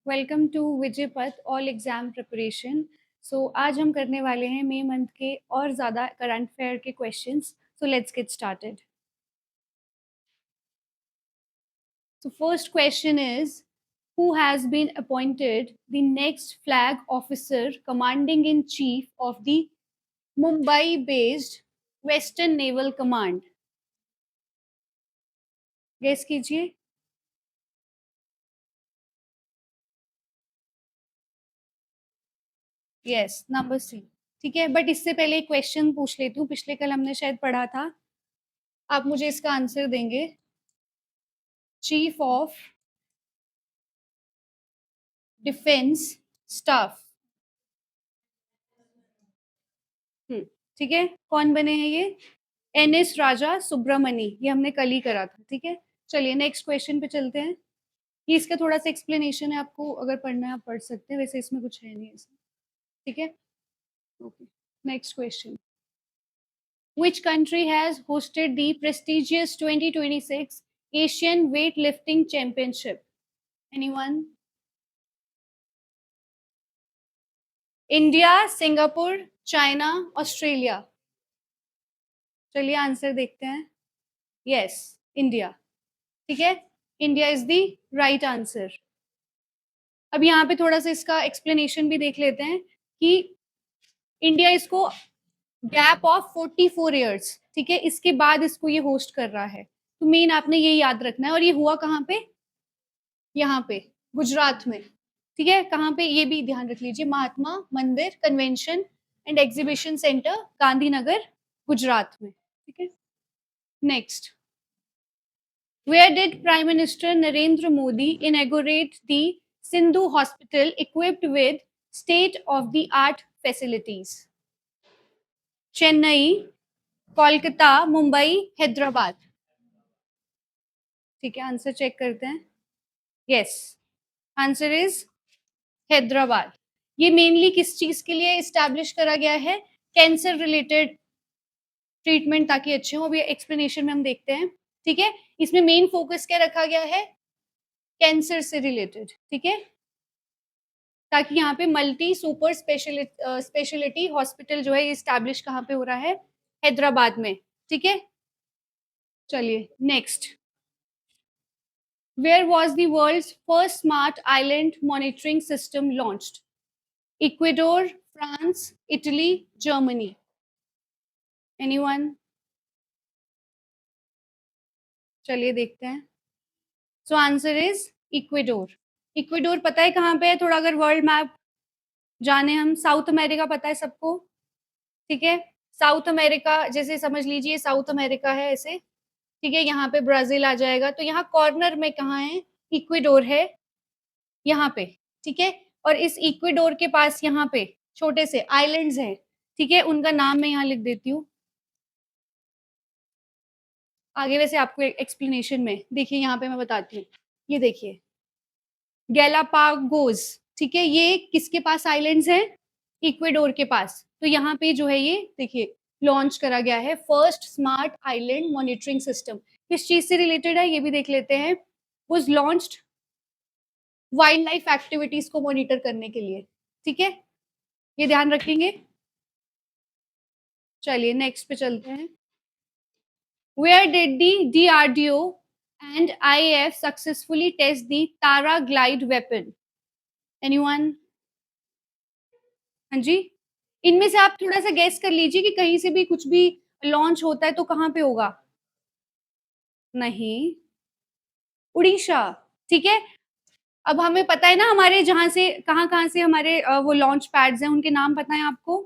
Welcome to विजय पथ all exam preparation. सो आज हम करने वाले हैं मई मंथ के और ज़्यादा करंट अफेयर के questions. So let's get started. So first question is, who has been appointed the next flag officer commanding in chief of the Mumbai based Western Naval Command? Guess कीजिए। Yes, number c. ठीक है, but इससे पहले एक question पूछ लेती हूँ। पिछले कल हमने शायद पढ़ा था, आप मुझे इसका आंसर देंगे। Chief of defence staff. ठीक है, कौन बने हैं ये? एन.एस. राजा सुब्रमणी। ये हमने कल ही करा था। ठीक है, चलिए नेक्स्ट क्वेश्चन पे चलते हैं। ये इसका थोड़ा सा एक्सप्लेनेशन है, आपको अगर पढ़ना है आप पढ़ सकते हैं, वैसे इसमें कुछ है नहीं ऐसा। ठीक है, okay. Next question, which country has hosted the prestigious 2026 Asian weightlifting championship? Anyone? India, Singapore, China, Australia. चलिए आंसर देखते हैं। Yes, India. ठीक है, India is the right answer. अब यहाँ पे थोड़ा सा इसका एक्सप्लेनेशन भी देख लेते हैं कि इंडिया इसको गैप ऑफ 44 इयर्स, ठीक है, इसके बाद इसको ये होस्ट कर रहा है। तो मेन आपने ये याद रखना है। और ये हुआ कहाँ पे? यहाँ पे, गुजरात में। ठीक है, कहाँ पे ये भी ध्यान रख लीजिए, महात्मा मंदिर convention and exhibition centre, Gandhinagar, Gujarat में। ठीक है, next, where did Prime Minister Narendra Modi inaugurate the Sindhu Hospital equipped with state-of-the-art facilities? Chennai, Kolkata, Mumbai, Hyderabad. ठीक है, आंसर चेक करते हैं। Yes, answer is Hyderabad. ये मेनली किस चीज के लिए इस्टेब्लिश करा गया है? कैंसर रिलेटेड ट्रीटमेंट ताकि अच्छे हो। अभी एक्सप्लेनेशन में हम देखते हैं। ठीक है, इसमें मेन फोकस क्या रखा गया है? कैंसर से रिलेटेड। ठीक है, ताकि यहाँ पे मल्टी सुपर स्पेशलिटी हॉस्पिटल जो है ये इस्टेब्लिश कहाँ पे हो रहा है? हैदराबाद में। ठीक है, चलिए next, where was the world's first smart island monitoring system launched? Ecuador, France, Italy, Germany. Anyone? चलिए देखते हैं। So answer is Ecuador. Ecuador पता है कहाँ पे है? थोड़ा अगर वर्ल्ड मैप जाने हम, साउथ अमेरिका पता है सबको। ठीक है, साउथ अमेरिका जैसे समझ लीजिए साउथ अमेरिका है ऐसे। ठीक है, यहाँ पे ब्राजील आ जाएगा। तो यहाँ कॉर्नर में कहाँ है? इक्वेडोर है यहाँ पे। ठीक है, और इस इक्वेडोर के पास यहाँ पे छोटे से आइलैंड्स हैं। ठीक है, उनका नाम मैं यहाँ लिख देती हूँ आगे, वैसे आपको एक्सप्लेनेशन में। देखिए यहाँ पे मैं बताती हूँ, ये देखिए गैलापागोस। ठीक है, ये किसके पास आइलैंड्स हैं? इक्वेडोर के पास। तो यहाँ पे जो है ये देखिए लॉन्च करा गया है first smart island monitoring system. किस चीज से रिलेटेड है ये भी देख लेते हैं। Was launched wild life activities को मॉनिटर करने के लिए। ठीक है, ये ध्यान रखेंगे। चलिए नेक्स्ट पे चलते हैं। Where did the DRDO and IAF successfully test the Tara glide weapon? Anyone? हाँ जी, इनमें से आप थोड़ा सा गेस कर लीजिए कि कहीं से भी कुछ भी लॉन्च होता है तो कहाँ पे होगा? नहीं, उड़ीसा। ठीक है, अब हमें पता है ना हमारे जहाँ से कहाँ-कहाँ से हमारे वो लॉन्च पैड्स हैं, उनके नाम पता है आपको?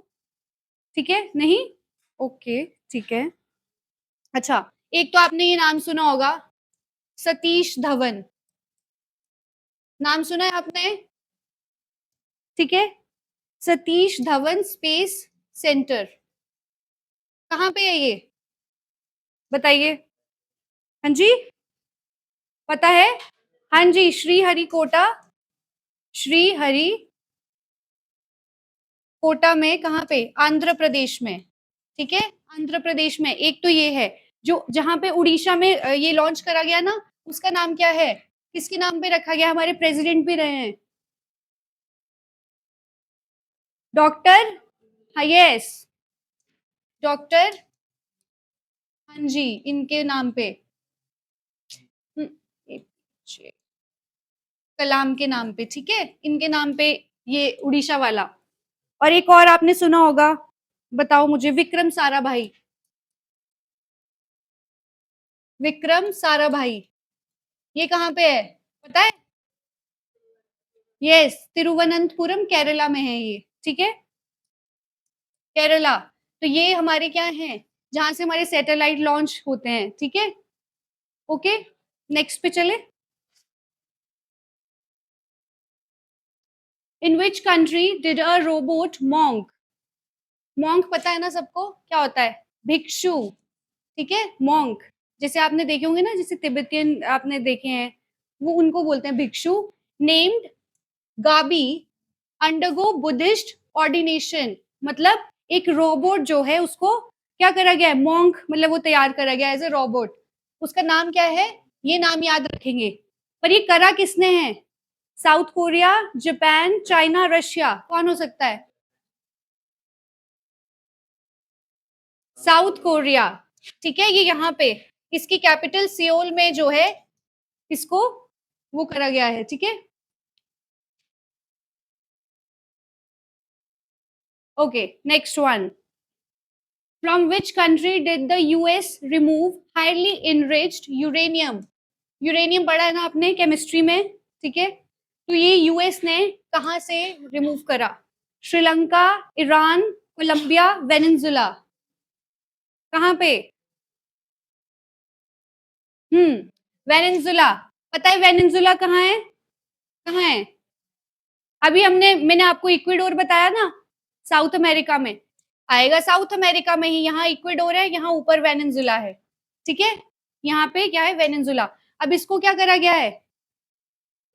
ठीक है, नहीं? ओके, ठीक है। अच्छा, एक तो आपने ये नाम सुना होगा, सतीश धवन। नाम सुना है आपने? ठीक है, सतीश धवन स्पेस सेंटर कहाँ पे है ये? बताइए। हाँ जी, पता है? हाँ जी, श्रीहरिकोटा। श्रीहरिकोटा में कहाँ पे? आंध्र प्रदेश में। ठीक है, आंध्र प्रदेश में। एक तो ये है जो जहाँ पे उड़ीसा में ये लॉन्च करा गया ना, उसका नाम क्या है? किसके नाम पे रखा गया? हमारे प्रेसिडेंट भी रहे हैं। डॉक्टर, हाँ यस, डॉक्टर, हाँ जी, इनके नाम पे। हम्म, APJ कलाम के नाम पे, ठीक है, इनके नाम पे, ये उड़ीसा वाला। और एक और आपने सुना होगा, बताओ मुझे, विक्रम साराभाई। विक्रम साराभाई, ये कहाँ पे है, पता है? यस, तिरुवनंतपुरम केरला में है ये, ठीक है, केरला। तो ये हमारे क्या हैं, जहां से हमारे सैटेलाइट लॉन्च होते हैं, ठीक है। ओके, नेक्स्ट पे चले। In which country did a robot monk, monk पता है ना सबको, क्या होता है, भिक्षु, ठीक है, मॉन्क। जैसे आपने देखे होंगे ना, जैसे तिब्बतियन आपने देखे हैं, वो उनको बोलते हैं भिक्षु। नेम्ड गाबी अंडरगो बुद्धिस्ट ऑर्डिनेशन, मतलब एक रोबोट जो है उसको क्या करा गया है, मॉन्क मतलब वो तैयार करा गया एज ए रोबोट। उसका नाम क्या है, ये नाम याद रखेंगे। पर ये करा किसने है, south Korea, Japan, China, Russia, कौन हो सकता है? साउथ कोरिया, ठीक है, ये यहाँ पे इसकी कैपिटल सियोल में जो है, इसको वो करा गया है, ठीक है। Okay, next one. From which country did the US remove highly enriched uranium, uranium पढ़ा है ना आपने केमिस्ट्री में, ठीक है। तो ये यूएस ने कहाँ से रिमूव करा, श्रीलंका, ईरान, कोलंबिया, वेनेजुला, कहाँ पे? हम्म, वेनेजुला। पता है वेनेजुला कहाँ है, कहाँ है? अभी मैंने आपको इक्वेडोर बताया ना, साउथ अमेरिका में, आएगा साउथ अमेरिका में ही, यहाँ इक्वेडोर है, यहाँ ऊपर वेनेजुला है, ठीक है। यहाँ पे क्या है, वेनेजुला। अब इसको क्या करा गया है,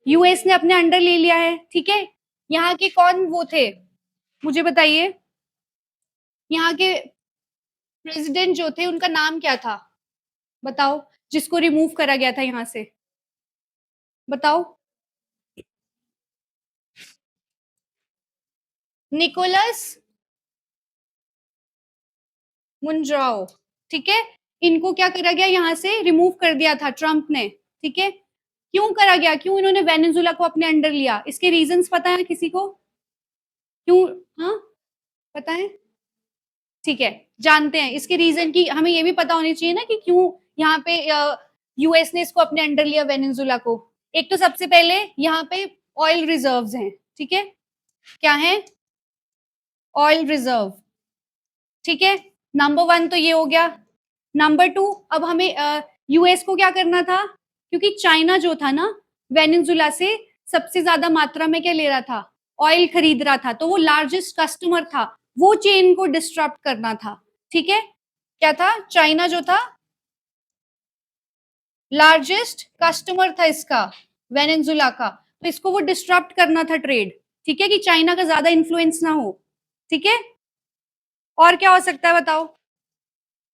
यूएस ने अपने अंडर ले लिया है, ठीक है। यहाँ के कौन वो थे, मुझे बताइए, यहाँ के प्रेसिडेंट जो थे उनका नाम क्या था, बताओ, जिसको रिमूव करा गया था यहाँ से, बताओ। निकोलस मुंजाओ, ठीक है। इनको क्या करा गया, यहाँ से रिमूव कर दिया था ट्रम्प ने, ठीक है। क्यों करा गया, क्यों इन्होंने वेनेजुला को अपने अंडर लिया, इसके रीजंस पता है किसी को, क्यों? हाँ, पता है, ठीक है, जानते हैं इसके रीजन की, हमें ये भी पता होनी चाहिए ना कि क्यों यहाँ पे यूएस ने इसको अपने अंडर लिया वेनेजुला को। एक तो सबसे पहले यहाँ पे ऑयल रिजर्व्स हैं, ठीक है, क्या है, ऑयल रिजर्व, ठीक है। नंबर वन तो ये हो गया। नंबर टू, अब हमें यूएस को क्या करना था, क्योंकि चाइना जो था ना, वेनेजुला से सबसे ज्यादा मात्रा में क्या ले रहा था, ऑयल खरीद रहा था, तो वो लार्जेस्ट कस्टमर था, वो चेन को डिस्टर्ब करना था, ठीक है। क्या था, चाइना जो था लार्जेस्ट कस्टमर था इसका, वेनेजुला का, तो इसको वो डिस्टर्ब करना था ट्रेड, ठीक है, कि चाइना का ज्यादा इन्फ्लुएंस ना हो, ठीक है। और क्या हो सकता है बताओ,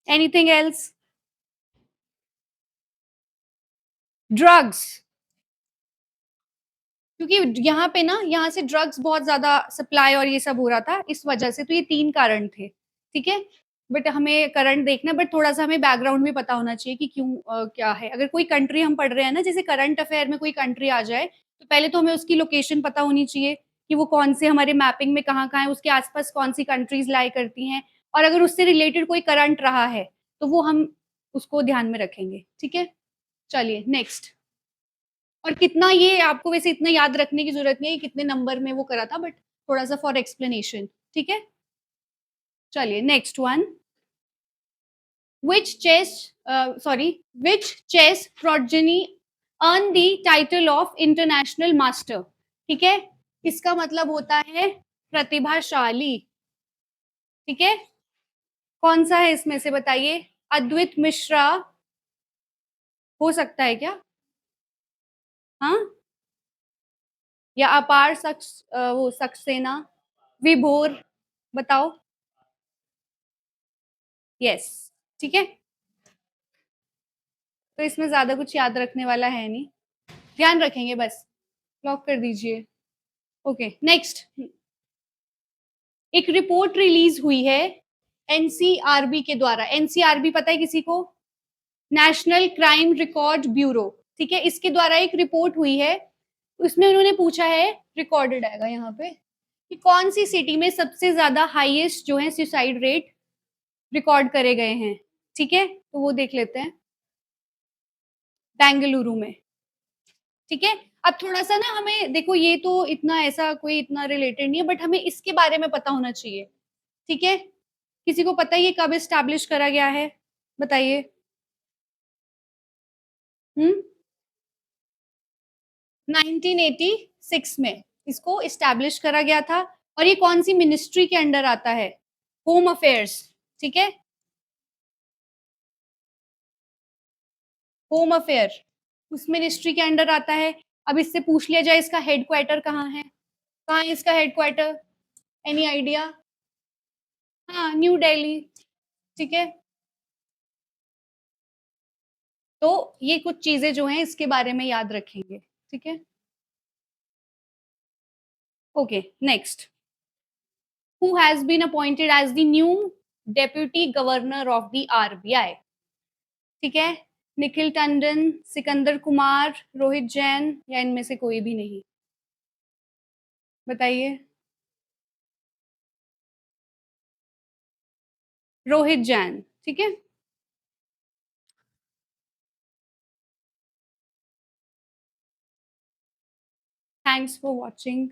एनीथिंग एल्स? ड्रग्स, क्योंकि यहाँ पे ना, यहाँ से ड्रग्स बहुत ज्यादा सप्लाई और ये सब हो रहा था, इस वजह से, तो ये तीन कारण थे, ठीक है। बट हमें करंट देखना, बट थोड़ा सा हमें बैकग्राउंड भी पता होना चाहिए कि क्यों क्या है। अगर कोई कंट्री हम पढ़ रहे हैं ना, जैसे करंट अफेयर में कोई कंट्री आ जाए, तो पहले तो हमें उसकी लोकेशन पता होनी चाहिए कि वो कौन से हमारे मैपिंग में कहाँ कहाँ है, उसके आसपास कौन सी कंट्रीज लाई करती हैं, और अगर उससे रिलेटेड कोई करंट रहा है तो वो हम उसको ध्यान में रखेंगे, ठीक है। चलिए नेक्स्ट। और कितना, ये आपको वैसे इतना याद रखने की जरूरत नहीं है कि कितने नंबर में वो करा था, बट थोड़ा सा फॉर एक्सप्लेनेशन, ठीक है। चलिए next one. which chess which chess progeny earn the title of international master, ठीक है। इसका मतलब होता है प्रतिभाशाली, ठीक है। कौन सा है इसमें से बताइए, अद्वैत मिश्रा हो सकता है क्या, हाँ, या अपार वो सक्सेना, विभोर, बताओ। यस, ठीक है। तो इसमें ज्यादा कुछ याद रखने वाला है नहीं, ध्यान रखेंगे बस, लॉक कर दीजिए। Okay next. एक रिपोर्ट रिलीज हुई है एनसीआरबी के द्वारा। एनसीआरबी पता है किसी को? नेशनल क्राइम रिकॉर्ड ब्यूरो, ठीक है, इसके द्वारा एक रिपोर्ट हुई है। उसमें उन्होंने पूछा है, रिकॉर्डेड आएगा यहाँ पे, कि कौन सी सिटी में सबसे ज्यादा हाईएस्ट जो है सुसाइड रेट रिकॉर्ड करे गए हैं। ठीक है, तो वो देख लेते हैं। बेंगलुरु में, ठीक है। अब थोड़ा सा ना हमें देखो, ये तो इतना ऐसा कोई इतना रिलेटेड नहीं है, बट हमें इसके बारे में पता होना चाहिए। ठीक है, किसी को पता है ये कब एस्टैब्लिश करा गया है? बताइए। 1986 में इसको एस्टैब्लिश करा गया था। और ये कौन सी मिनिस्ट्री के अंडर आता है? होम अफेयर्स, ठीक है, होम अफेयर उस मिनिस्ट्री के अंडर आता है। अब इससे पूछ लिया जाए इसका हेडक्वार्टर कहाँ है? कहाँ है इसका हेडक्वार्टर? Any idea? हाँ, न्यू दिल्ली, ठीक है। तो ये कुछ चीजें जो हैं इसके बारे में याद रखेंगे, ठीक है। Okay, next. Who has been appointed as the new deputy governor of the RBI? ठीक है, निखिल टंडन, सिकंदर कुमार, रोहित जैन, या इनमें से कोई भी नहीं? बताइए। रोहित जैन, ठीक है। Thanks for watching.